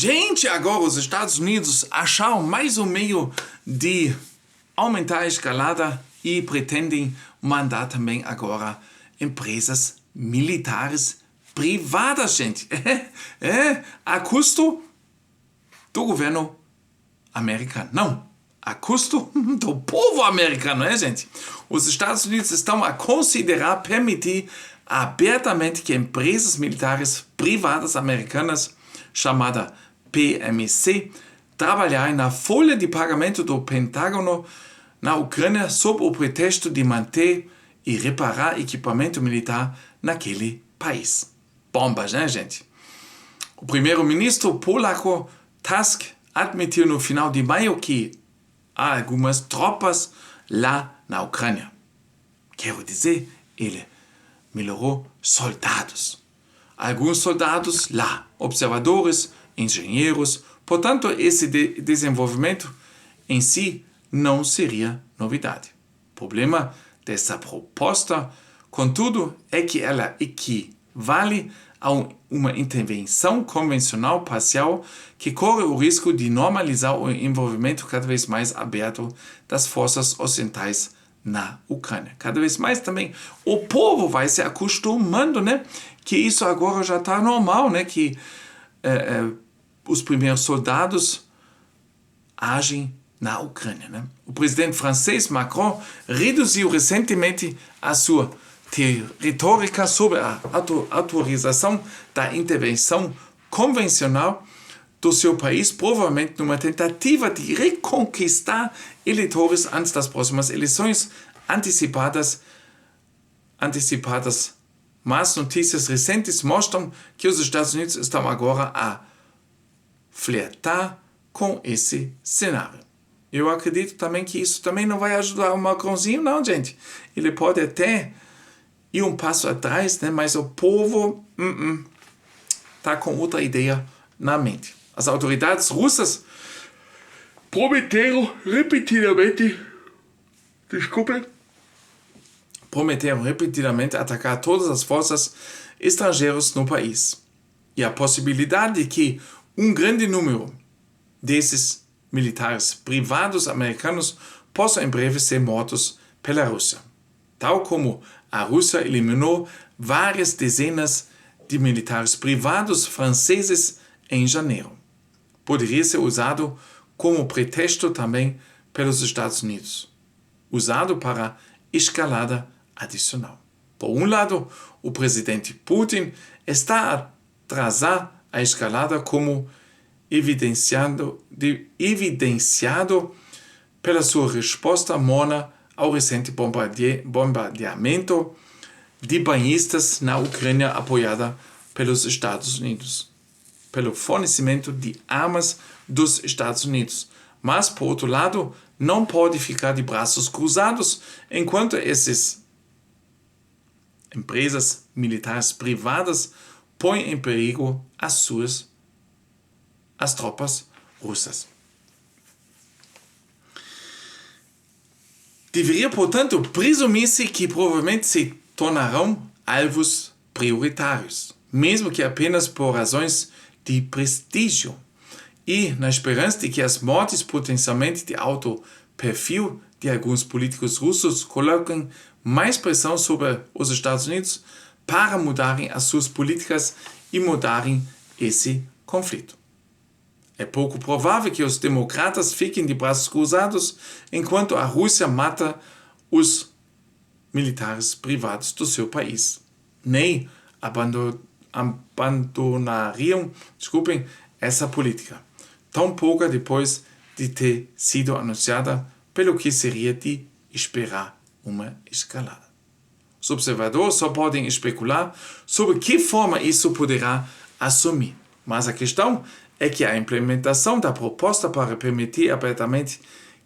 Gente, agora os Estados Unidos acharam mais um meio de aumentar a escalada e pretendem mandar também agora empresas militares privadas, gente. A custo do governo americano. Não, a custo do povo americano, gente? Os Estados Unidos estão a considerar permitir abertamente que empresas militares privadas americanas, chamada PMC, trabalharem na folha de pagamento do Pentágono na Ucrânia sob o pretexto de manter e reparar equipamento militar naquele país. Bombas, né, gente? O primeiro-ministro polaco Tusk admitiu no final de maio que há algumas tropas lá na Ucrânia. Quero dizer, ele melhorou soldados. Alguns soldados lá, observadores, engenheiros. Portanto, esse desenvolvimento em si não seria novidade. O problema dessa proposta, contudo, é que ela equivale a uma intervenção convencional parcial que corre o risco de normalizar o envolvimento cada vez mais aberto das forças ocidentais na Ucrânia. Cada vez mais também o povo vai se acostumando, né, que isso agora já está normal, né, que os primeiros soldados agem na Ucrânia, né? O presidente francês Macron reduziu recentemente a sua retórica sobre a autorização da intervenção convencional do seu país, provavelmente numa tentativa de reconquistar eleitores antes das próximas eleições antecipadas. Mas notícias recentes mostram que os Estados Unidos estão agora a flertar com esse cenário. Eu acredito também que isso também não vai ajudar o Macronzinho, não, gente. Ele pode até ir um passo atrás, né? Mas o povo está com outra ideia na mente. As autoridades russas prometeram repetidamente atacar todas as forças estrangeiras no país. E a possibilidade de que um grande número desses militares privados americanos possam em breve ser mortos pela Rússia. Tal como a Rússia eliminou várias dezenas de militares privados franceses em janeiro. Poderia ser usado como pretexto também pelos Estados Unidos. Usado para escalada adicional. Por um lado, o presidente Putin está a atrasar a escalada como evidenciado pela sua resposta morna ao recente bombardeamento de banhistas na Ucrânia apoiada pelos Estados Unidos, pelo fornecimento de armas dos Estados Unidos. Mas, por outro lado, não pode ficar de braços cruzados enquanto essas empresas militares privadas põem em perigo as tropas russas. Deveria, portanto, presumir-se que provavelmente se tornarão alvos prioritários, mesmo que apenas por razões de prestígio, e na esperança de que as mortes potencialmente de alto perfil de alguns políticos russos coloquem mais pressão sobre os Estados Unidos para mudarem as suas políticas e mudarem esse conflito. É pouco provável que os democratas fiquem de braços cruzados enquanto a Rússia mata os militares privados do seu país. Nem abandonariam, essa política, tão pouco depois de ter sido anunciada, pelo que seria de esperar uma escalada. Os observadores só podem especular sobre que forma isso poderá assumir. Mas a questão é que a implementação da proposta para permitir abertamente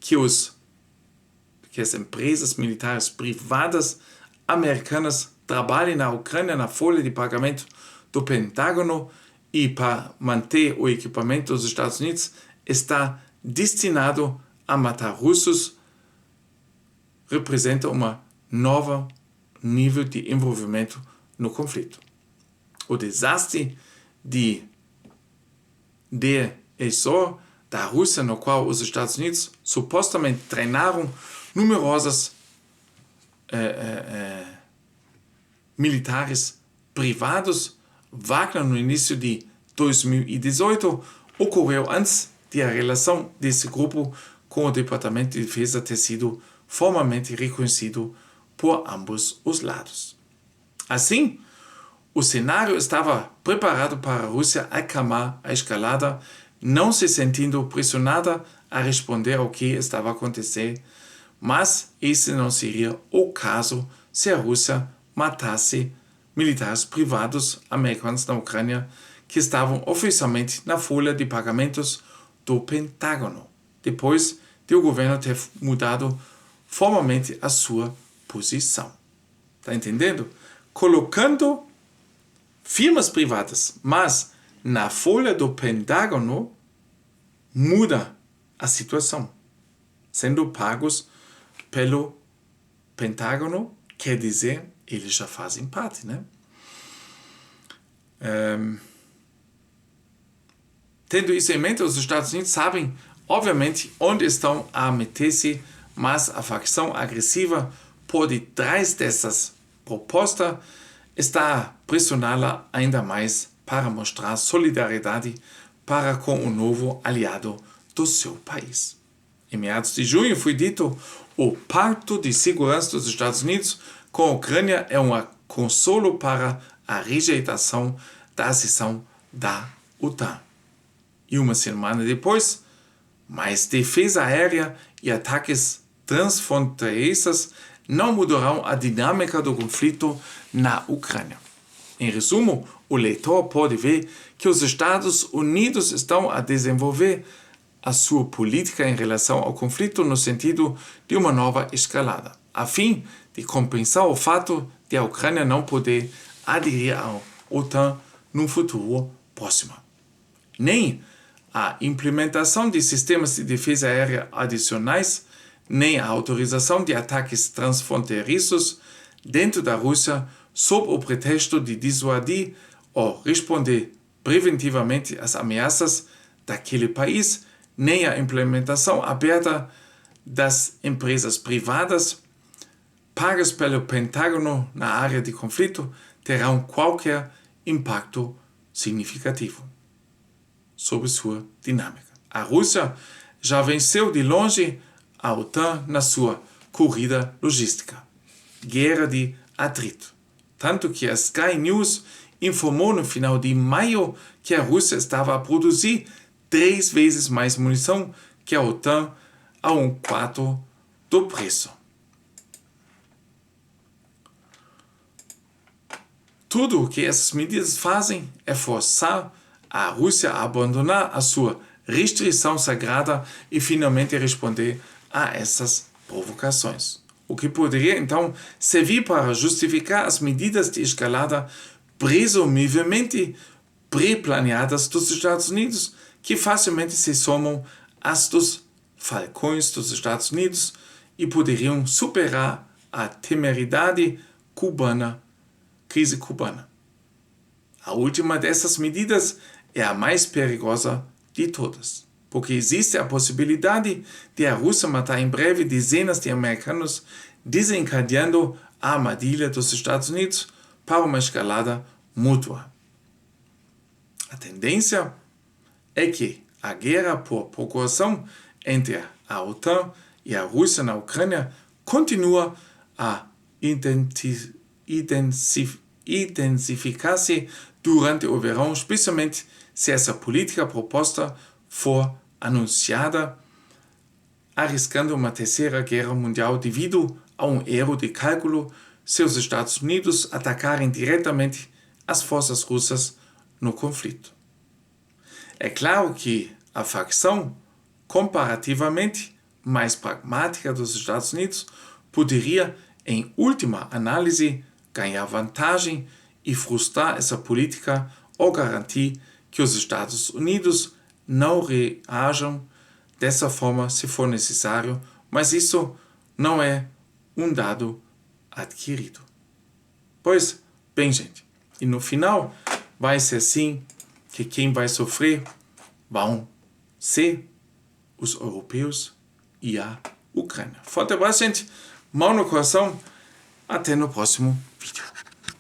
que as empresas militares privadas americanas trabalhem na Ucrânia na folha de pagamento do Pentágono e para manter o equipamento dos Estados Unidos está destinado a matar russos, representa uma nova nível de envolvimento no conflito. O desastre de de exor da Rússia, no qual os Estados Unidos supostamente treinaram numerosos militares privados. Wagner, no início de 2018, ocorreu antes de a relação desse grupo com o Departamento de Defesa ter sido formalmente reconhecido por ambos os lados. Assim, o cenário estava preparado para a Rússia acalmar a escalada, não se sentindo pressionada a responder ao que estava acontecendo, mas esse não seria o caso se a Rússia matasse militares privados americanos na Ucrânia que estavam oficialmente na folha de pagamentos do Pentágono, depois de o governo ter mudado formalmente a sua posição. Tá entendendo? Colocando firmas privadas, mas na folha do Pentágono, muda a situação. Sendo pagos pelo Pentágono, quer dizer, eles já fazem parte, né? Tendo isso em mente, os Estados Unidos sabem, obviamente, onde estão a meter-se, mas a facção agressiva por detrás dessas propostas está a pressioná-la ainda mais para mostrar solidariedade para com o novo aliado do seu país. Em meados de junho foi dito: o Pacto de Segurança dos Estados Unidos com a Ucrânia é um consolo para a rejeitação da adesão da OTAN. E uma semana depois, mais defesa aérea e ataques transfronteiriços não mudarão a dinâmica do conflito na Ucrânia. Em resumo, o leitor pode ver que os Estados Unidos estão a desenvolver a sua política em relação ao conflito no sentido de uma nova escalada, a fim de compensar o fato de a Ucrânia não poder aderir à OTAN no futuro próximo. Nem a implementação de sistemas de defesa aérea adicionais, nem a autorização de ataques transfronteiriços dentro da Rússia sob o pretexto de dissuadir ou responder preventivamente às ameaças daquele país, nem a implementação aberta das empresas privadas pagas pelo Pentágono na área de conflito terão qualquer impacto significativo sobre sua dinâmica. A Rússia já venceu de longe a OTAN na sua corrida logística, guerra de atrito. Tanto que a Sky News informou no final de maio que a Rússia estava a produzir 3 vezes mais munição que a OTAN a 1/4 do preço. Tudo o que essas medidas fazem é forçar a Rússia a abandonar a sua restrição sagrada e finalmente responder a essas provocações. O que poderia então servir para justificar as medidas de escalada presumivelmente pré-planeadas dos Estados Unidos, que facilmente se somam às dos falcões dos Estados Unidos e poderiam superar a temeridade crise cubana. A última dessas medidas é a mais perigosa de todas, porque existe a possibilidade de a Rússia matar em breve dezenas de americanos, desencadeando a armadilha dos Estados Unidos para uma escalada mútua. A tendência é que a guerra por procuração entre a OTAN e a Rússia na Ucrânia continua a intensificar-se durante o verão, especialmente se essa política proposta for anunciada, arriscando uma terceira guerra mundial devido a um erro de cálculo se os Estados Unidos atacarem diretamente as forças russas no conflito. É claro que a facção comparativamente mais pragmática dos Estados Unidos poderia, em última análise, ganhar vantagem e frustrar essa política ou garantir que os Estados Unidos não reajam dessa forma se for necessário, mas isso não é um dado adquirido. Pois, bem gente, e no final vai ser assim que quem vai sofrer vão ser os europeus e a Ucrânia. Forte abraço, gente. Mão no coração. Até no próximo vídeo.